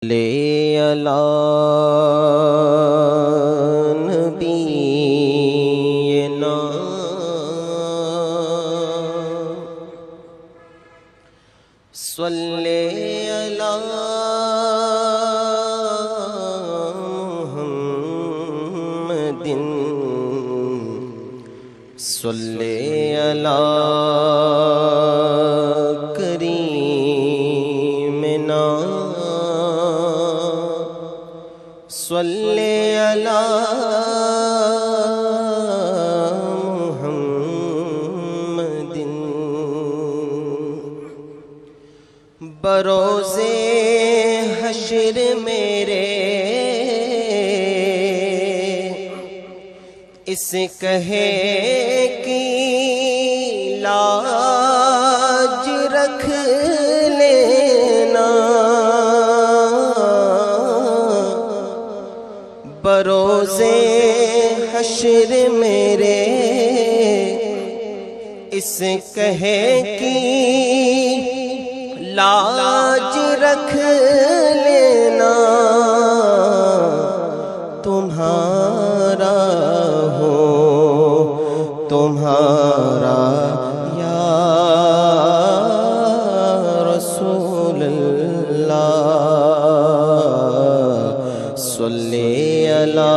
صلی علی نبینا صلی علی محمد صلی علی کریمنا صلی علی محمد بروز حشر میرے اس کہے کی لاج رکھ لینا بروز حشر میرے اس کہے کی لاج رکھ لینا تمہارا ہو تمہارا یا رسول اللہ صلی علی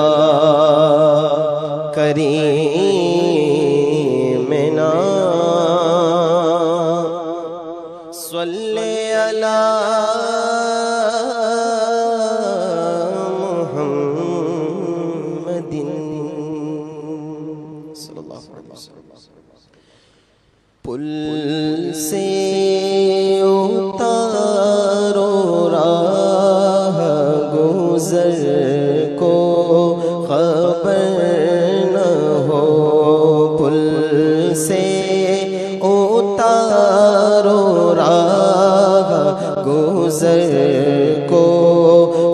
کریمنا صلی علی محمد صلی اللہ علیہ وسلم پل سے اتارو راہ گزر کو خبر نہ ہو پل سے اتارو راہ گزر کو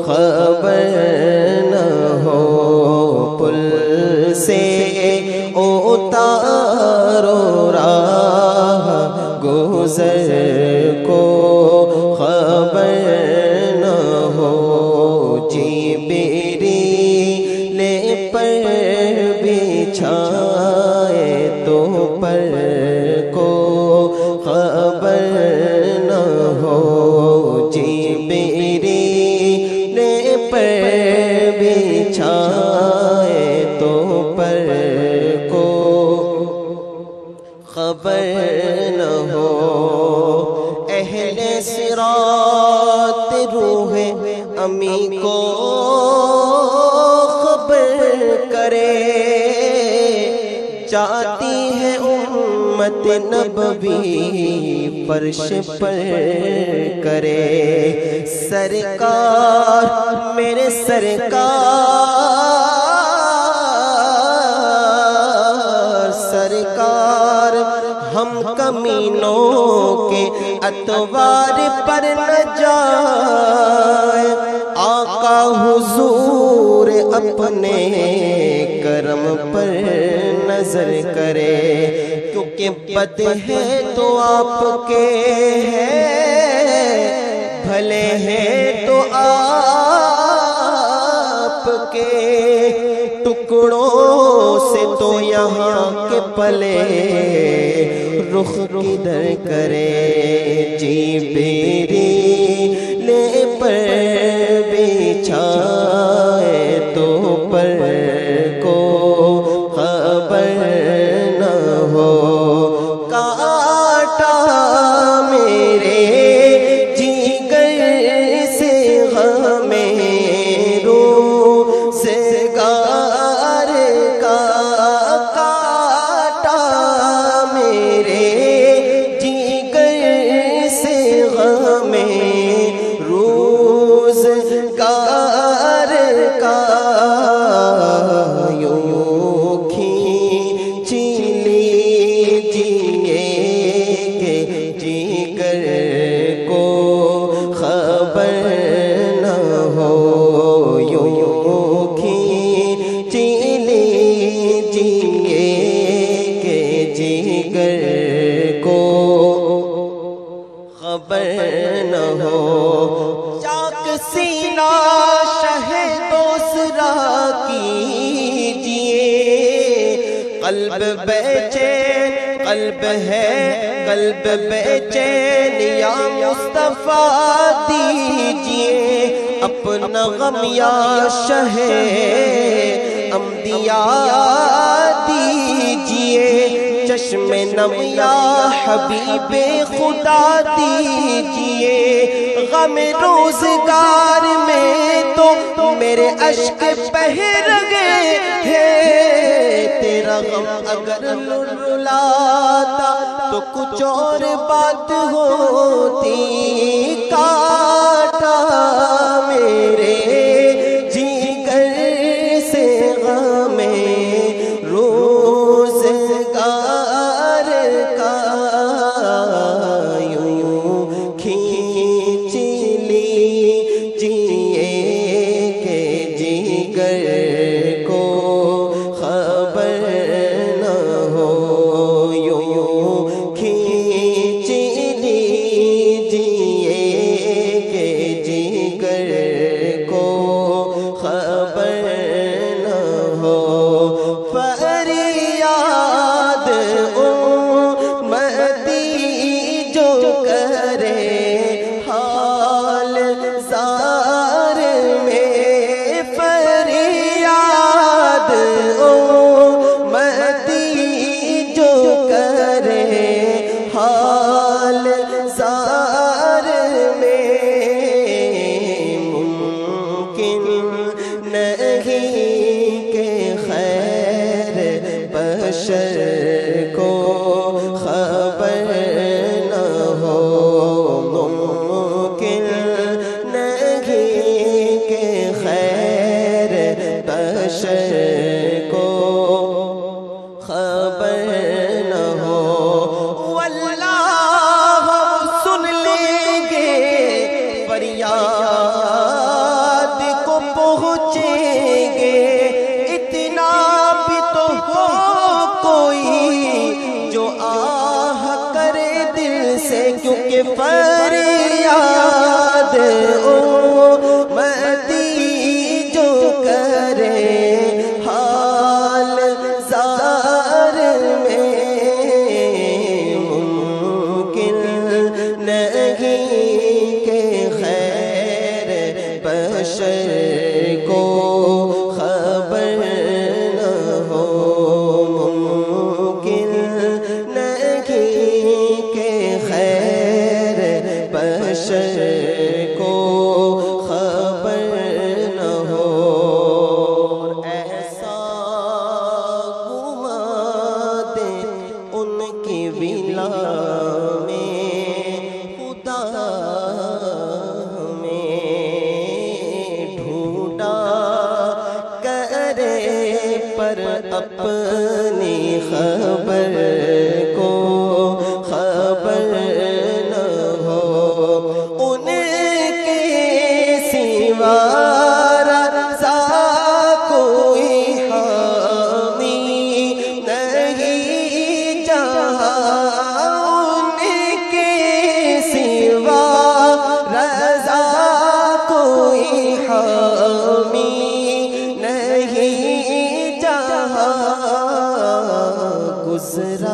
خبر نہ ہو پل سے اتارو راہ گزر کو خبر نہ ہو جبریل پر بچھائے تو پر کو خبر نہ ہو جبریل پر بچھائے تو پر کو خبر نہ ہو اہل صراط روح امی کو خبر کرے جاتی ہے امت نبوی فرش پر کرے سرکار میرے سرکار ہم کمینوں کے اتوار پر نہ جائے آقا حضور اپنے کرم پر نظر کرے کیونکہ بد ہے تو آپ کے ہیں بھلے ہیں تو آپ کے ٹکڑوں سے تو یہاں کے پلے رخ کدھر کرے جبریل پر بچھائے تو پر کو خبر نہ ہو کاٹا میرے جگر سے غم روح سے گار کا کاٹا میرے جگر سے غم اتنا شہ دوسرا کیجئے، قلب بے چین قلب ہے قلب بے چین یا مصطفیٰ دیجئے اپنا غم یا شہ انبیاء دیجئے، چشم نم یا حبیب خدا دیجئے، غم روزگار میں تو میرے اشک بہہ گئے ہیں، تیرا غم اگر رلاتا تو کچھ اور بات ہوتی، کاٹا میرے جگر سے غم روزگار کا، یوں کھینچ لیجئے کہ جگر کو خبر نہ ہو، یوں کھینچ لیجئے کہ جگر کو خبر نہ ہو، فریاد امتی جو کرے حال زار میں، فریاد امتی جو کرے حال زار میں، ممکن نہیں کہ خیر بشر کو خبر نہ ہو، ممکن نہیں کہ خیر بشر کو خبر نہ ہو، واللہ سن لیں گے فریاد کو پہنچیں گے، اتنا بھی تو ہو کوئی جو آہ کرے دل سے، کیونکہ فریاد امتی جو کرے حال زار میں، ممکن نہیں کہ خیر بشر کو خبر نہ ہو، ممکن نہیں کہ خیر بشر کو خبر نہ ہو، ایسا گما دے ان کی ولا میں خدا میں ڈھونڈا کرے پر اپنی خبر کو خبر نہ ہو، ان کے سوا رضا کوئی حامی نہیں جہاں، ان کے سوا رضا کوئی حامی نہیں جہاں، گزرا